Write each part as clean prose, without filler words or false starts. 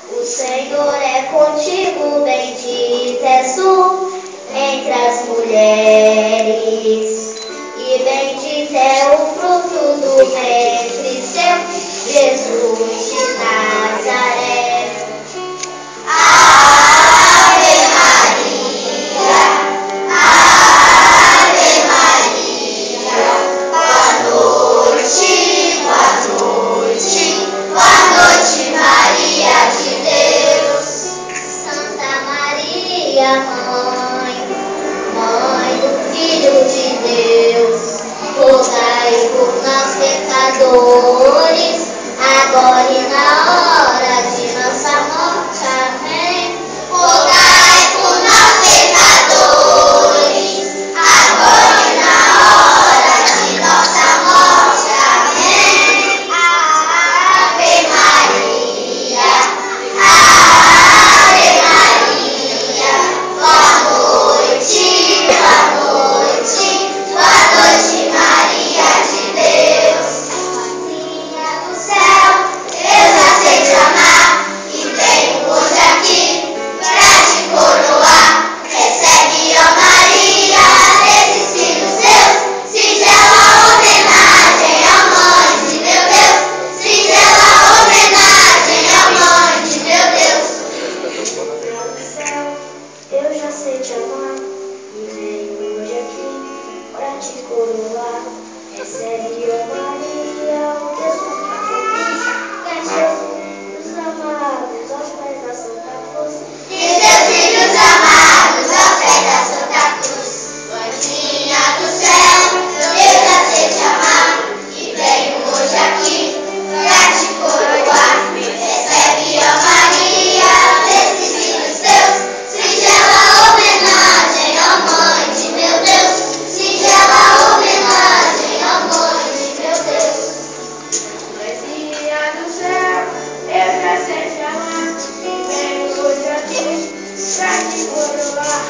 O Senhor é contigo, bendita és tu entre as mulheres, e bendito é o fruto do ventre seu, Jesus de Nazaré. Ave Maria, Ave Maria, boa noite, Maria de Deus. Santa Maria, Mãe do Filho de Deus, rogai por nós pecadores, agora e na hora de nossa morte. Amém. Rogai por nós pecadores, agora e na hora de nossa morte. Amém. Ave Maria, Ave Maria, boa noite, Maria de Deus. Rainha do céu, eu já sei te amar e venho hoje aqui pra te coroar. Recebe, ó Maria, desses filhos seus, singela homenagem à Mãe de meu Deus, singela homenagem à Mãe de meu Deus. Rainha do céu, eu já sei te amar e venho hoje aqui pra te coroar. Recebe, ó Maria, o teu santo convite, os amados aos pés da Santa Cruz, e seus filhos amados aos pés da Santa Cruz. Anjinha do céu, eu já sei te amar e venho hoje aqui pra te coroar. Recebe, ó Maria, desses filhos teus, singela homenagem à Mãe de meu Deus, singela homenagem à Mãe de meu Deus. Mãezinha do céu, eu já sei te amar e venho hoje aqui pra te coroar.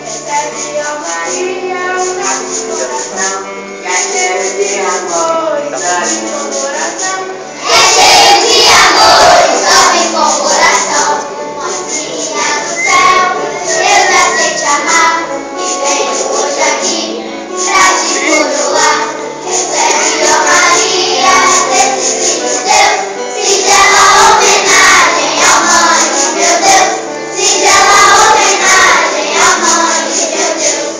Recebe, ó Maria, o nosso coração, que é cheio de amor e sobe com o coração. É cheio de amor e sobe com o coração. Mãezinha do céu, eu já sei te amar e venho hoje aqui pra te coroar. Recebe, ó Maria, desses filhos teus, singela homenagem à Mãe de meu Deus, singela homenagem à Mãe de meu Deus.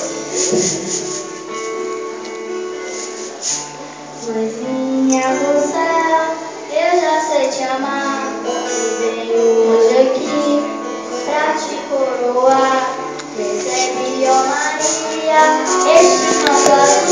Mãezinha do céu, eu já sei te amar e venho hoje aqui pra te coroar. Recebe, ó Maria, este nosso